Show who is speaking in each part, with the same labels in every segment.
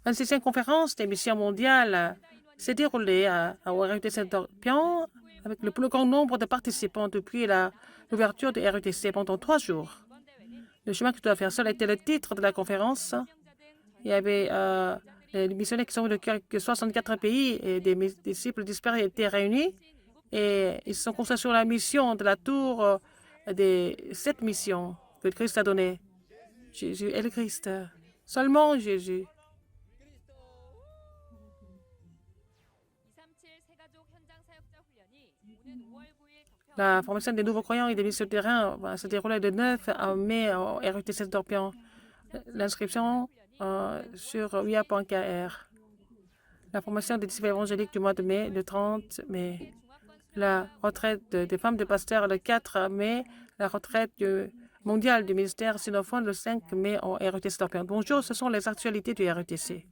Speaker 1: 26e conférence des missions mondiales s'est déroulée au RUTC d'Orpion avec le plus grand nombre de participants depuis l'ouverture du RUTC pendant 3 jours. Le chemin que tu dois faire seul était le titre de la conférence. Il y avait les missionnaires qui sont de 64 pays et des disciples disparus étaient réunis et ils se sont concentrés sur la mission de la tour des 7 missions que le Christ a données. Jésus est le Christ. Seulement Jésus. La formation des nouveaux croyants et des missions de terrain va se dérouler de 9 à mai au RUTC d'Orpion. L'inscription sur via.kr. La formation des disciples évangéliques du mois de mai, le 30 mai. La retraite des femmes de pasteurs le 4 mai. La retraite mondiale du ministère sinophone le 5 mai au RUTC d'Orpion. Bonjour, ce sont les actualités du RUTC.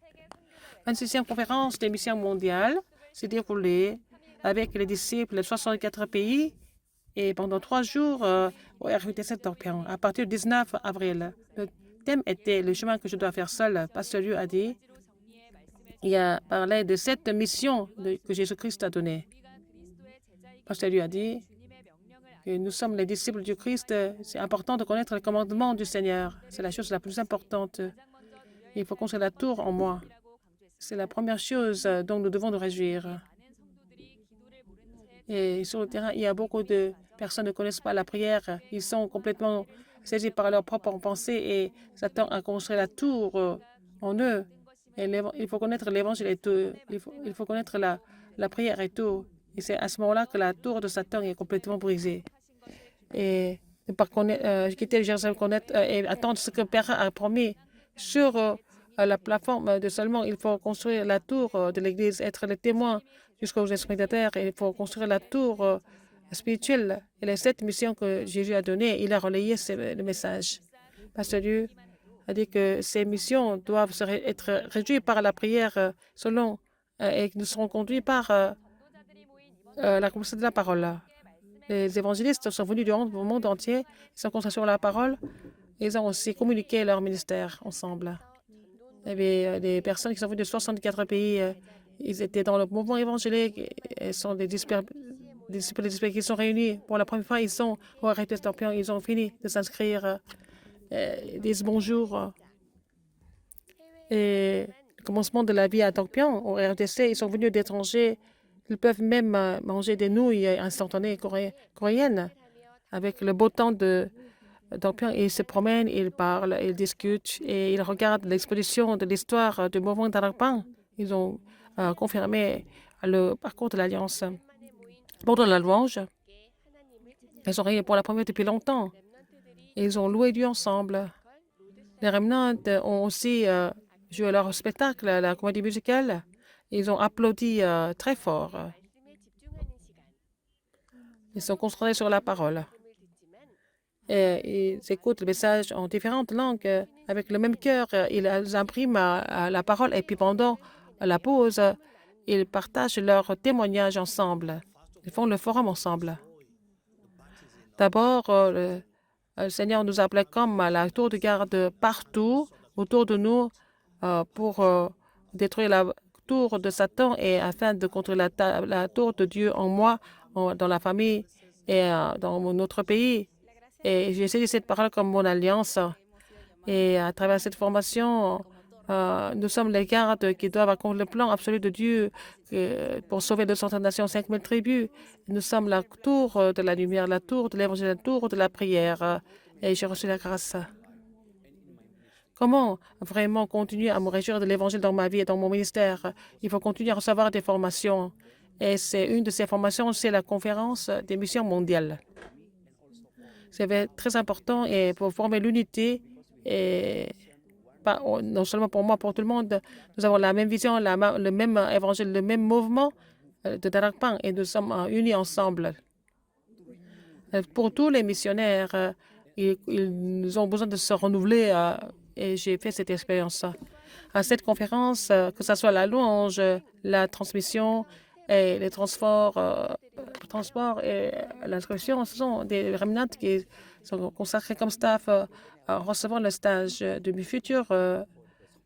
Speaker 1: 26e conférence des missions mondiales s'est déroulée avec les disciples de 64 pays et pendant 3 jours au RUTC d'Orpion. À partir du 19 avril, le thème était le chemin que je dois faire seul. Pasteur Liu a dit, il a parlé de 7 missions que Jésus-Christ a données. Pasteur Liu a dit que nous sommes les disciples du Christ. C'est important de connaître les commandements du Seigneur. C'est la chose la plus importante. Il faut construire la tour en moi. C'est la première chose dont nous devons nous réjouir. Et sur le terrain, il y a beaucoup de personnes qui ne connaissent pas la prière. Ils sont complètement saisis par leurs propres pensées et Satan a construit la tour en eux. Et il faut connaître l'évangile et tout. Il faut connaître la prière et tout. Et c'est à ce moment-là que la tour de Satan est complètement brisée. Et quitter Jérusalem, connaître et attendre ce que Père a promis sur la plateforme de seulement, il faut construire la tour de l'Église, être le témoin jusqu'aux esprits de terre. Et il faut construire la tour spirituelle. Et les 7 missions que Jésus a données, il a relayé le message. Pasteur Dieu a dit que ces missions doivent être réduites par la prière selon et que nous serons conduits par la connaissance de la parole. Les évangélistes sont venus du monde entier, ils sont concentrés sur la parole. Ils ont aussi communiqué leur ministère ensemble. Il y avait des personnes qui sont venues de 64 pays. Ils étaient dans le mouvement évangélique. Ils sont des disciples qui sont réunis. Pour la première fois, ils sont au RUTC d'Orpion. Ils ont fini de s'inscrire. Ils disent bonjour. Et le commencement de la vie à Orpion, au RUTC, ils sont venus d'étrangers. Ils peuvent même manger des nouilles instantanées coréennes avec le beau temps d'Orpion. Ils se promènent, ils parlent, ils discutent et ils regardent l'exposition de l'histoire du mouvement d'Orpion. Ils ont confirmé le parcours de l'Alliance. Pendant la louange, ils sont réunis pour la première fois depuis longtemps. Ils ont loué Dieu ensemble. Les Remnants ont aussi joué leur spectacle, la comédie musicale. Ils ont applaudi très fort. Ils sont concentrés sur la parole. Et ils écoutent le message en différentes langues. Avec le même cœur, ils impriment la parole. Et puis pendant la pause, ils partagent leur témoignage ensemble. Ils font le forum ensemble. D'abord, le Seigneur nous appelait comme à la tour de garde partout autour de nous pour détruire la tour de Satan et afin de contrôler la tour de Dieu en moi, dans la famille et dans notre pays. Et j'ai saisi cette parole comme mon alliance. Et à travers cette formation, nous sommes les gardes qui doivent accomplir le plan absolu de Dieu pour sauver 200 nations, 5000 tribus. Nous sommes la tour de la lumière, la tour de l'évangile, la tour de la prière. Et j'ai reçu la grâce. Comment vraiment continuer à me réjouir de l'évangile dans ma vie et dans mon ministère? Il faut continuer à recevoir des formations. Et c'est une de ces formations, c'est la conférence des missions mondiales. C'est très important et pour former l'unité et non seulement pour moi, pour tout le monde, nous avons la même vision, le même évangile, le même mouvement de Darakpan et nous sommes unis ensemble. Pour tous les missionnaires, ils ont besoin de se renouveler et j'ai fait cette expérience. À cette conférence, que ce soit la louange, la transmission, Et les transports et l'inscription, ce sont des remnants qui sont consacrés comme staff en recevant le stage de mes futurs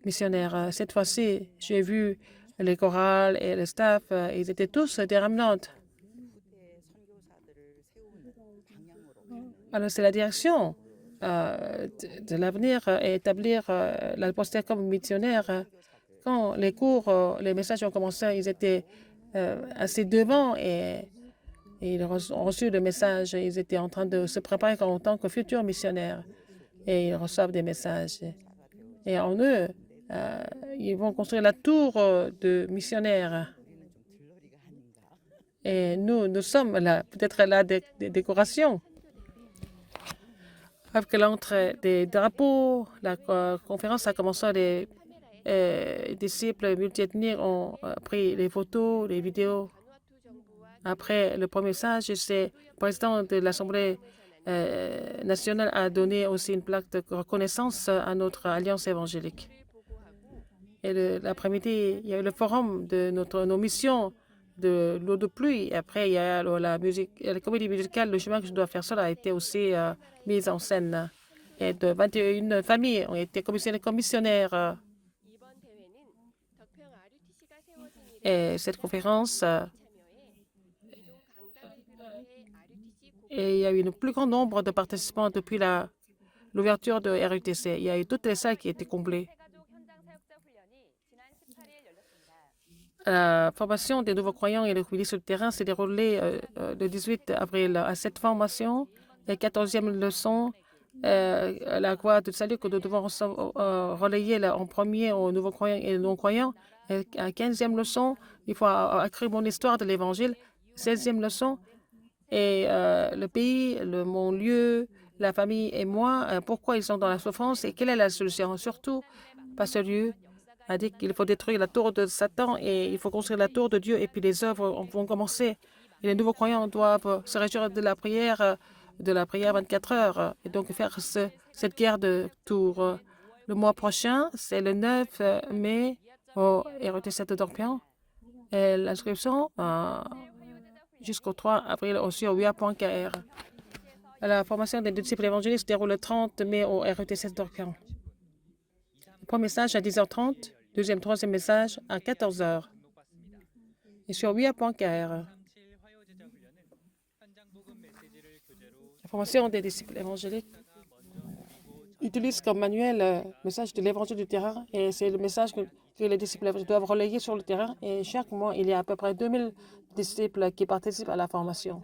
Speaker 1: missionnaires. Cette fois-ci, j'ai vu les chorales et le staff, ils étaient tous des remnants. Alors, c'est la direction de l'avenir et établir la postère comme missionnaire. Quand les cours, les messages ont commencé, ils étaient assez devant et ils ont reçu le message. Ils étaient en train de se préparer en tant que futurs missionnaires et ils reçoivent des messages. Et en eux, euh, ils vont construire la tour de missionnaires. Et nous sommes là, peut-être là des décorations. Avec l'entrée des drapeaux, la conférence a commencé. Les disciples multiethniques ont pris les photos, les vidéos. Après le premier message, le président de l'Assemblée nationale a donné aussi une plaque de reconnaissance à notre alliance évangélique. Et l'après-midi, il y a eu le forum de nos missions de l'eau de pluie. Après, il y a la musique, la comédie musicale, le chemin que je dois faire seul a été aussi mise en scène. Et de 21 familles ont été commissionnées comme missionnaires. Et cette conférence, et il y a eu un plus grand nombre de participants depuis l'ouverture de RUTC. Il y a eu toutes les salles qui étaient comblées. La formation des nouveaux croyants et le comité sur le terrain s'est déroulée le 18 avril. À cette formation, la 14e leçon, la croix de salut que nous devons relayer en premier aux nouveaux croyants et aux non-croyants. La 15e leçon, il faut écrire mon histoire de l'Évangile. 16e leçon, et le pays, mon lieu, la famille et moi, pourquoi ils sont dans la souffrance et quelle est la solution. Surtout, Pasteur Liu a dit qu'il faut détruire la tour de Satan et il faut construire la tour de Dieu et puis les œuvres vont commencer. Et les nouveaux croyants doivent se réjouir de la prière 24 heures et donc faire cette guerre de tours. Le mois prochain, c'est le 9 mai au RET7 de Dorpion. Et l'inscription jusqu'au 3 avril aussi au UA.kr. La formation des disciples évangéliques se déroule le 30 mai au RET7 Dorpion. Le premier message à 10h30, deuxième, troisième message à 14h. Et sur UA.kr. La formation des disciples évangéliques utilise comme manuel le message de l'évangile du terrain et c'est le message que les disciples doivent relayer sur le terrain. Et chaque mois, il y a à peu près 2000 disciples qui participent à la formation.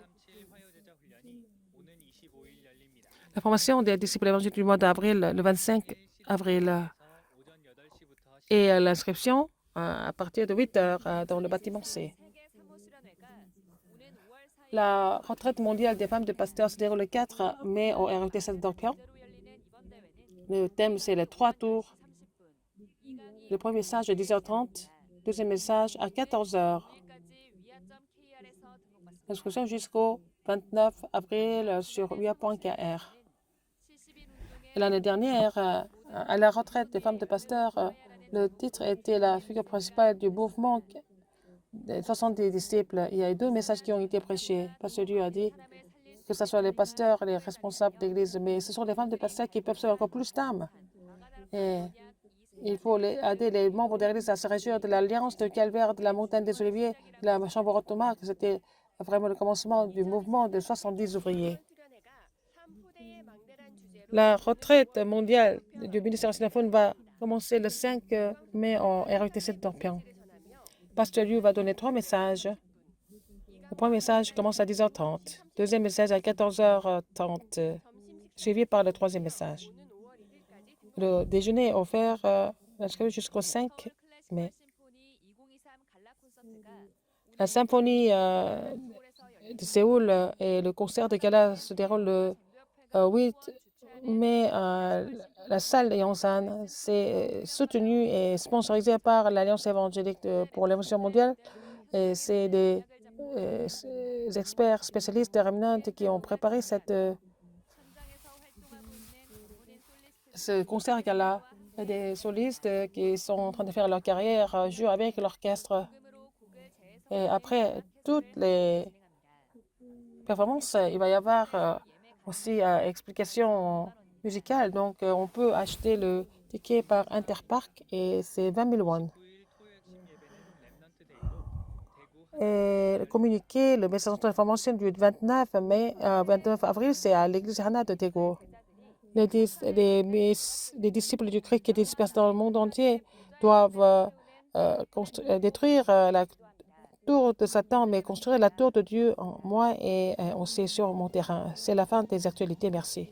Speaker 1: La formation des disciples évangéliques du mois d'avril, le 25 avril. Et l'inscription à partir de 8 heures dans le bâtiment C. La retraite mondiale des femmes de pasteurs se déroule le 4 mai au RET7 Dorpion. Le thème, c'est les 3 tours. Le premier message à 10h30, deuxième message à 14h. L'inscription jusqu'au 29 avril sur UA.kr. L'année dernière, à la retraite des femmes de pasteurs, le titre était la figure principale du mouvement des 70 disciples. Il y a eu 2 messages qui ont été prêchés. Pasteur Dieu a dit que ce soit les pasteurs, les responsables d'église, mais ce sont les femmes de pasteurs qui peuvent sauver encore plus d'âmes. Et il faut aider les membres de l'église à se réjouir de l'alliance de Calvaire, de la montagne des Oliviers, de la chambre automate, que c'était vraiment le commencement du mouvement de 70 ouvriers. La retraite mondiale du ministère sinophone va commencer le 5 mai en RET7 Dorpion. Pasteur Liu va donner 3 messages. Le premier message commence à 10h30. Deuxième message à 14h30, suivi par le troisième message. Le déjeuner est offert jusqu'au 5 mai. La symphonie de Séoul et le concert de gala se déroulent le 8 mai à la salle de Yongsan. C'est soutenu et sponsorisé par l'Alliance évangélique pour l'évolution mondiale. Et c'est des experts spécialistes de Remnant qui ont préparé ce concert gala. Il y a des solistes qui sont en train de faire leur carrière, jouent avec l'orchestre. Et après toutes les performances, il va y avoir aussi explication musicale. Donc, on peut acheter le ticket par Interpark et c'est 20 000 won. Et le communiqué, le message d'information du 29 mai, 29 avril, c'est à l'église Hana de Daegu. Les disciples du Christ qui dispersent dans le monde entier doivent détruire la tour de Satan, mais construire la tour de Dieu en moi et aussi sur mon terrain. C'est la fin des actualités. Merci.